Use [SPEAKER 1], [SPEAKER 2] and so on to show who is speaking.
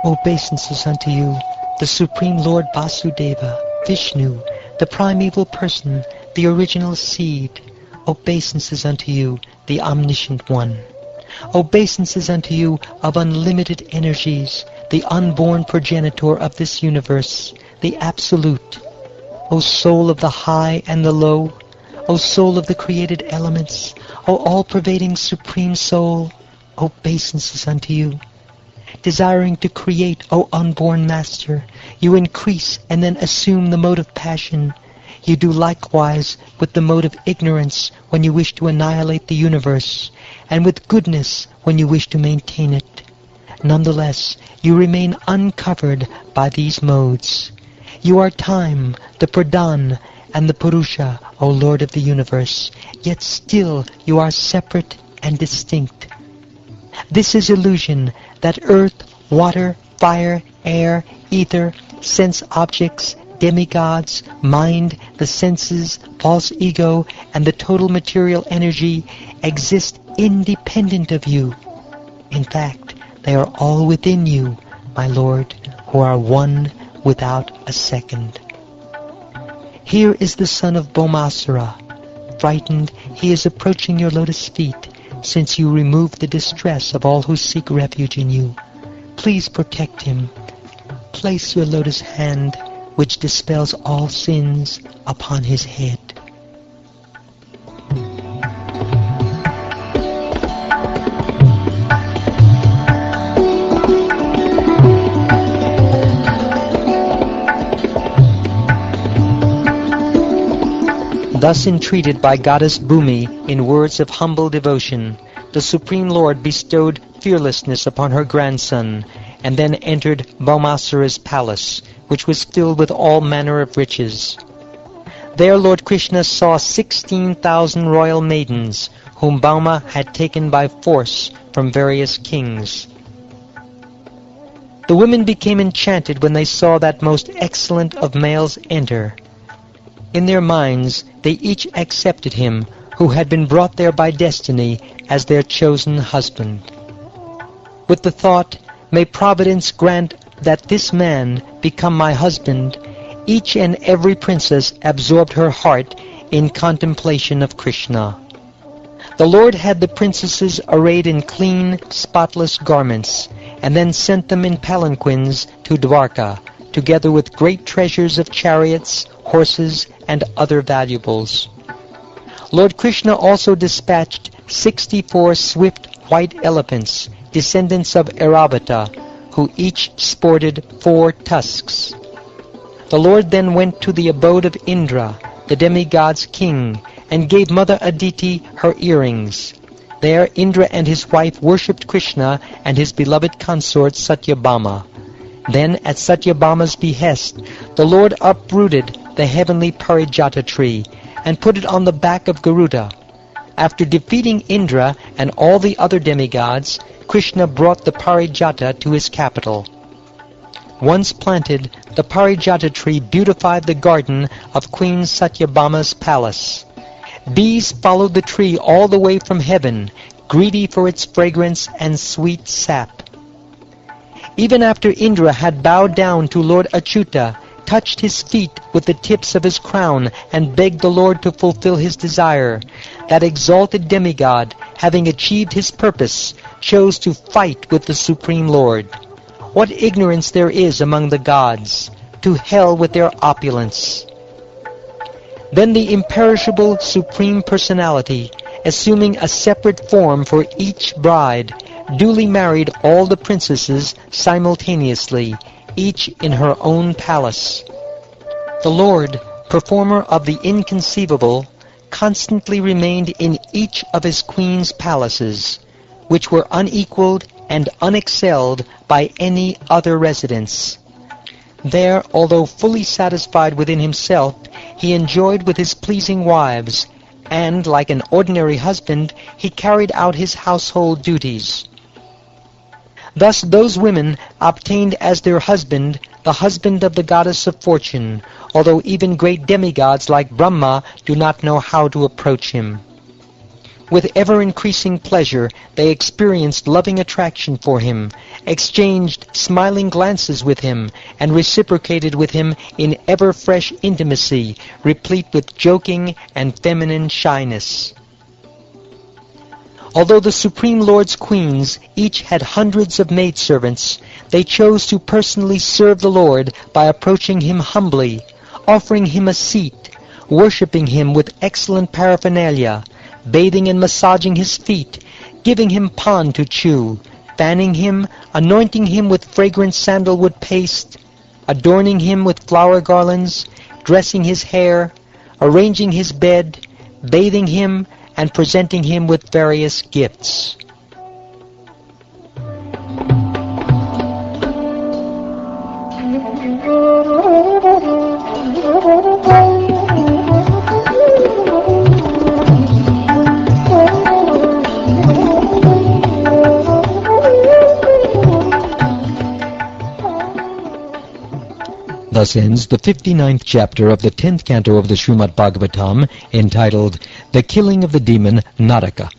[SPEAKER 1] Obeisances unto you, the Supreme Lord Vasudeva, Vishnu, the primeval person, the original seed. Obeisances unto you, the Omniscient One. Obeisances unto you of unlimited energies, the unborn progenitor of this universe, the Absolute. O soul of the high and the low, O soul of the created elements, O all-pervading Supreme Soul, obeisances unto you. Desiring to create, O unborn Master, you increase and then assume the mode of passion. You do likewise with the mode of ignorance when you wish to annihilate the universe, and with goodness when you wish to maintain it. Nonetheless, you remain uncovered by these modes. You are time, the Pradhan, and the Purusha, O Lord of the universe, yet still you are separate and distinct. This is illusion, that earth, water, fire, air, ether, sense objects, demigods, mind, the senses, false ego, and the total material energy exist independent of you. In fact, they are all within you, my Lord, who are one without a second. Here is the son of Bhaumasura. Frightened, he is approaching your lotus feet, since you removed the distress of all who seek refuge in you. Please protect him. Place your lotus hand, which dispels all sins, upon his head. Thus entreated by Goddess Bhumi in words of humble devotion, the Supreme Lord bestowed fearlessness upon her grandson, and then entered Bhaumasura's palace, which was filled with all manner of riches. There Lord Krishna saw 16,000 royal maidens, whom Bhauma had taken by force from various kings. The women became enchanted when they saw that most excellent of males enter. In their minds they each accepted him, who had been brought there by destiny, as their chosen husband. With the thought, may Providence grant that this man become my husband, each and every princess absorbed her heart in contemplation of Krishna. The Lord had the princesses arrayed in clean, spotless garments, and then sent them in palanquins to Dwarka, together with great treasures of chariots, horses, and other valuables. Lord Krishna also dispatched 64 swift white elephants, descendants of Airavata, who each sported 4 tusks. The Lord then went to the abode of Indra, the demigod's king, and gave Mother Aditi her earrings. There Indra and his wife worshipped Krishna and his beloved consort Satyabhama. Then, at Satyabhama's behest, the Lord uprooted the heavenly Parijata tree and put it on the back of Garuda. After defeating Indra and all the other demigods, Krishna brought the Parijata to his capital. Once planted, the Parijata tree beautified the garden of Queen Satyabhama's palace. Bees followed the tree all the way from heaven, greedy for its fragrance and sweet sap. Even after Indra had bowed down to Lord Achyuta, touched his feet with the tips of his crown, and begged the Lord to fulfill his desire, that exalted demigod, having achieved his purpose, chose to fight with the Supreme Lord. What ignorance there is among the gods! To hell with their opulence! Then the imperishable Supreme Personality, assuming a separate form for each bride, duly married all the princesses simultaneously, each in her own palace. The Lord, performer of the inconceivable, constantly remained in each of his queen's palaces, which were unequaled and unexcelled by any other residence. There, although fully satisfied within himself, he enjoyed with his pleasing wives, and, like an ordinary husband, he carried out his household duties. Thus those women obtained as their husband the husband of the goddess of fortune, although even great demigods like Brahma do not know how to approach him. With ever-increasing pleasure, they experienced loving attraction for him, exchanged smiling glances with him, and reciprocated with him in ever-fresh intimacy, replete with joking and feminine shyness. Although the Supreme Lord's queens each had hundreds of maidservants, they chose to personally serve the Lord by approaching him humbly, offering him a seat, worshipping him with excellent paraphernalia, bathing and massaging his feet, giving him pan to chew, fanning him, anointing him with fragrant sandalwood paste, adorning him with flower garlands, dressing his hair, arranging his bed, bathing him, and presenting him with various gifts. Thus ends the 59th chapter of the 10th canto of the Shrimad Bhagavatam, entitled The Killing of the Demon Naraka.